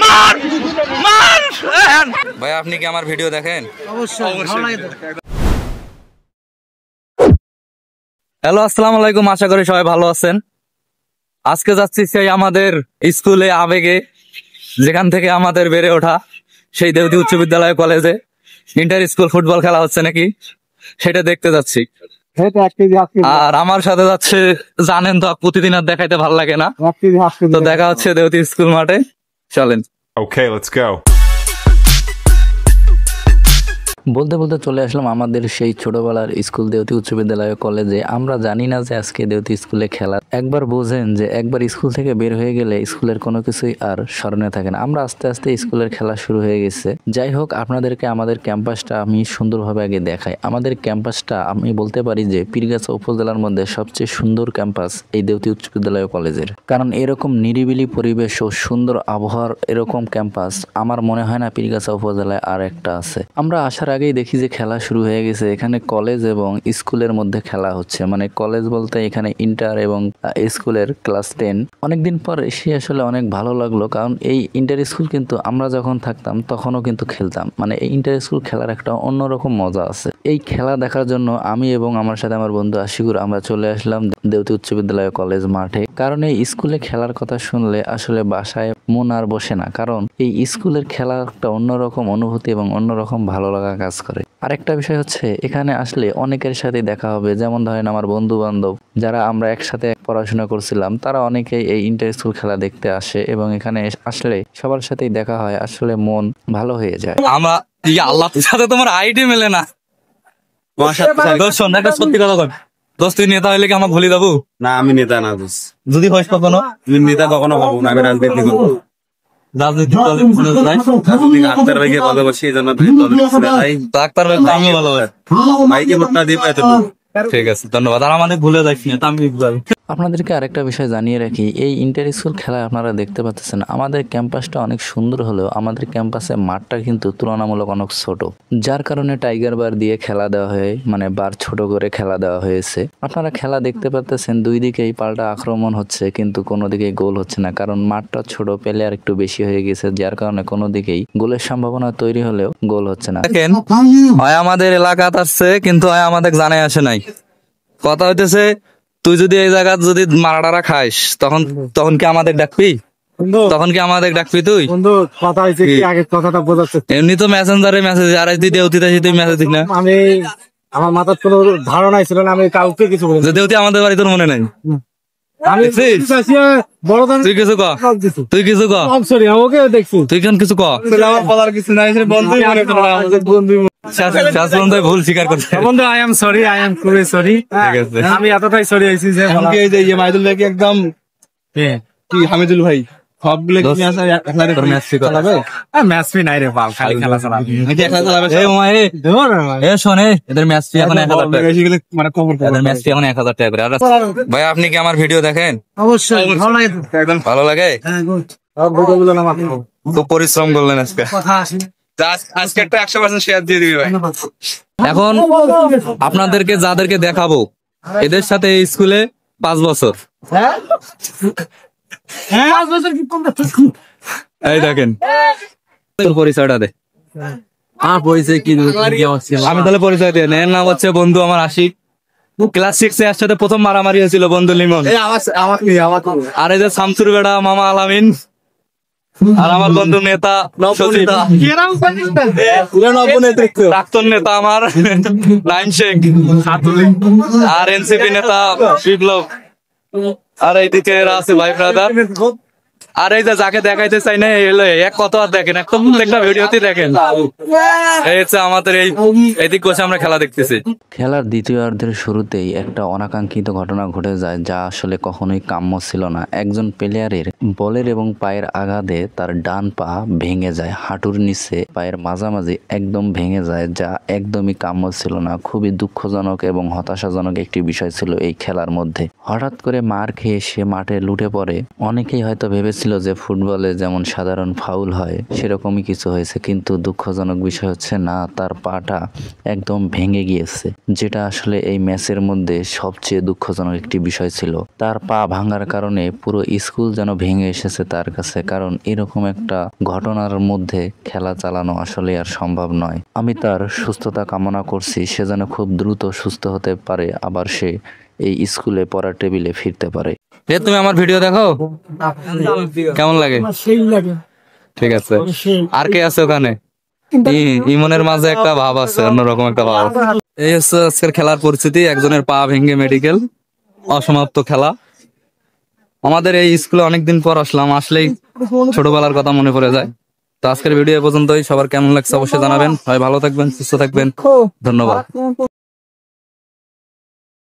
মার মার। ভাই আপনি কি আমার ভিডিও দেখেন? অবশ্যই। হ্যালো, আসসালামু আলাইকুম। আশা করি সবাই ভালো আছেন। আজকে যাচ্ছি সেই আমাদের স্কুলে আবেগে, যেখান থেকে আমাদের বেড়ে ওঠা, সেই দেওতি উচ্চ বিদ্যালয় কলেজে ইন্টার স্কুল ফুটবল খেলা হচ্ছে নাকি সেটা দেখতে যাচ্ছি। আর আমার সাথে যাচ্ছে, জানেন তো প্রতিদিন আর দেখাইতে ভালো লাগে না, তো দেখা হচ্ছে দেওতি স্কুল মাঠে। চলেন। Okay, let's go. বলতে বলতে চলে আসলাম আমাদের সেই ছোটবেলার স্কুল দেওতি উচ্চ বিদ্যালয় কলেজে। আমরা জানি না যে আজকে দেওতি স্কুলে খেলা। একবার বোঝেন যে একবার স্কুল থেকে বের হয়ে গেলে স্কুলের কোনো কিছুই আর স্মরণে থাকে না। আমরা আস্তে আস্তে স্কুলের খেলা শুরু হয়ে গেছে। যাই হোক, আপনাদেরকে আমাদের ক্যাম্পাসটা আমি সুন্দরভাবে আগে দেখাই। আমাদের ক্যাম্পাসটা আমি বলতে পারি যে পীরগাছা উপজেলার মধ্যে সবচেয়ে সুন্দর ক্যাম্পাস এই দেওতি উচ্চ বিদ্যালয় কলেজের। কারণ এরকম নিরিবিলি পরিবেশ ও সুন্দর আবহাওয়ার এরকম ক্যাম্পাস আমার মনে হয় না পীরগাছা উপজেলায় আর একটা আছে। আমরা আসার আগেই দেখি যে খেলা শুরু হয়ে গেছে। এখানে কলেজ এবং স্কুলের মধ্যে খেলা হচ্ছে, মানে কলেজ বলতে এখানে ইন্টার এবং স্কুলের ক্লাস 10। অনেকদিন পর এসে আসলে অনেক ভালো লাগলো, কারণ এই ইন্টার স্কুল কিন্তু আমরা যখন থাকতাম তখনও কিন্তু খেলতাম। মানে এই ইন্টার স্কুল খেলার একটা অন্যরকম মজা আছে। এই খেলা দেখার জন্য আমি এবং আমার সাথে আমার বন্ধু আশিকুর আমরা চলে আসলাম দেওতি উচ্চ বিদ্যালয় কলেজ মাঠে। কারণ এই স্কুলে খেলার কথা শুনলে আসলে বাসায় মন আর বসে না, কারণ এই স্কুলের খেলা একটা অন্যরকম অনুভূতি এবং অন্যরকম ভালো লাগা কাজ করে। আরেকটা বিষয় হচ্ছে, এখানে আসলে অনেকের সাথে দেখা হবে। যেমন ধরেন আমার বন্ধু বান্ধব যারা আমরা একসাথে পড়াশোনা করছিলাম, তারা অনেকেই এই ইন্টার স্কুল খেলা দেখতে আসে এবং এখানে আসলে সবার সাথেই দেখা হয়। আসলে মন ভালো হয়ে যায়। আমরা আল্লাহ সাথে তোমার আইডি মেলে না। সত্যি কথা কর, দোস্ত তুই নেতা হইলে কি আমার ভুলি যাবো? না, আমি নেতা না দোষ। যদি হয় কখনো, তুমি নেতা কখনো হবো না। আমি রাজনীতি করবো। রাজনীতি ডাক্তার ভাইকে ভালোবাসি, এই জন্য ডাক্তার আমি ভালো ভাইকে ভোটটা দিব। ঠিক আছে, ধন্যবাদ। আর আমাদের ভুলে যাচ্ছি না, আমি আপনাদেরকে আরেকটা বিষয় জানিয়ে রাখি, এই ইন্টার স্কুল খেলা আপনারা দেখতে পাচ্ছেন আমাদের ক্যাম্পাসটা অনেক সুন্দর হলেও আমাদের ক্যাম্পাসে মাঠটা কিন্তু তুলনামূলক অনেক ছোট, যার কারণে টাইগার বার দিয়ে খেলা দেওয়া হয়, মানে বার ছোট করে খেলা দেওয়া হয়েছে। আপনারা খেলা দেখতে পাচ্ছেন, দুই দিকেই পাল্টা আক্রমণ হচ্ছে, কিন্তু কোনো দিকেই গোল হচ্ছে না, কারণ মাঠটা ছোট, প্লেয়ার একটু বেশি হয়ে গেছে, যার কারণে কোনো দিকেই গোলের সম্ভাবনা তৈরি হলেও গোল হচ্ছে না। দেখেন, হয় আমাদের এলাকাতে আসছে কিন্তু হয় আমাদের জানাই আসে নাই। কথা হইতেছে, তুই যদি এই জায়গা যদি মারাটারা খাইস, তখন তখন কি আমাদের ডাকবি? তখন কি আমাদের ডাকবি তুই? কথা হয়েছে কি আগে কথাটা বোঝাচ্ছে। এমনি তো মেসেঞ্জারে মেসেজ, আর তুই দেউতি তুই মেসেজ দিস না। আমি আমার মাথার কোনো ধারণাই ছিল না, আমি কাউকে কিছু বলি। দেউতি আমাদের বাড়ি তোর মনে নাই? আমি বড় তুই কিছু ক, তুই কিছু ক, সরি ওকে দেখছি। তুই কেন কিছু ক? আমার বলার কিছু নাই, বন্ধুই মনে করো আমাদের বন্ধু। ভুল স্বীকার করছে। বন্ধু I am sorry, I am খুবই সরি। ঠিক আছে, আমি এতটাই সরি হয়েছি যে মাইদুল ভাই একদম কি হামিদুল ভাই সবগুলো ম্যাচ ফি নাই রে বাল, খালি খেলা চালাবে। এদের ম্যাচ ফি এখন 1000 টাকা, মানে খবর এদের ম্যাচ ফি এখন 1000 টাকা করে। ভাই আপনি কি আমার ভিডিও দেখেন? অবশ্যই ভালো লাগে তো। একদম ভালো লাগে। হ্যাঁ গুড। আর ভিডিও গুলো না মাত্র খুব পরিশ্রম করলেন আজকে। কথা আসে। আজকে একটা 100% শেয়ার দিয়ে দিবি ভাই। এখন আপনাদেরকে যাদেরকে দেখাবো, এদের সাথে এই স্কুলে 5 বছর। হ্যাঁ হ্যাঁ 5 বছর কি কম? এই দেখেন, তোর পরিচয়টা দে। আর পরিচয় কি আমি তাহলে পরিচয় দিয়ে এর নাম হচ্ছে বন্ধু আমার আশিক। ক্লাস 6 এর সাথে প্রথম মারামারি হয়েছিল বন্ধু লিমন। আর এই যে শামসুর বেড়া মামা আলামিন, আর আমার বন্ধু নেতা প্রাক্তন নেতা আমার নাইম শেখ, আর এনসিপি নেতা বিপ্লব, আর এইদিকে এরা আছে ভাই ব্রাদার। আর এই যে যাকে দেখাইতে চাই না এক কত আর দেখেন, একদম প্রত্যেকটা ভিডিওতে দেখেন। এই হচ্ছে আমাদের এইদিক বসে আমরা খেলা দেখতেছি। খেলার দ্বিতীয়ার্ধের শুরুতেই একটা অনাকাঙ্ক্ষিত ঘটনা ঘটে যায়, যা আসলে কখনোই কাম্য ছিল না। একজন প্লেয়ারের বলের এবং পায়ের আঘাতে তার ডান পা ভেঙে যায়, হাঁটুর নিচে পায়ের মাঝামাঝি একদম ভেঙে যায়, যা একদমই কাম্য ছিল না। খুবই দুঃখজনক এবং হতাশাজনক একটি বিষয় ছিল এই খেলার মধ্যে। হঠাৎ করে মার খেয়ে সে মাঠে লুটে পড়ে। অনেকেই হয়তো ভেবেছিল হয়েছিল যে ফুটবলে যেমন সাধারণ ফাউল হয় সেরকমই কিছু হয়েছে, কিন্তু দুঃখজনক বিষয় হচ্ছে না, তার পাটা একদম ভেঙে গিয়েছে, যেটা আসলে এই ম্যাচের মধ্যে সবচেয়ে দুঃখজনক একটি বিষয় ছিল। তার পা ভাঙার কারণে পুরো স্কুল যেন ভেঙে এসেছে তার কাছে, কারণ এরকম একটা ঘটনার মধ্যে খেলা চালানো আসলে আর সম্ভব নয়। আমি তার সুস্থতা কামনা করছি, সে যেন খুব দ্রুত সুস্থ হতে পারে, আবার সে এই স্কুলে পড়ার টেবিলে ফিরতে পারে। তুমি আমার ভিডিও দেখো, কেমন লাগে? সেই লাগে ঠিক আছে, আর কে আছে ওখানে? ইমনের মাঝে একটা ভাব আছে, অন্যরকম একটা ভাব। এই হচ্ছে আজকের খেলার পরিস্থিতি, একজনের পা ভেঙে মেডিকেল, অসমাপ্ত খেলা। আমাদের এই স্কুলে অনেকদিন পর আসলাম, আসলেই ছোটবেলার কথা মনে পড়ে যায়। তো আজকের ভিডিও পর্যন্তই, সবার কেমন লাগছে অবশ্যই জানাবেন। সবাই ভালো থাকবেন, সুস্থ থাকবেন, ধন্যবাদ।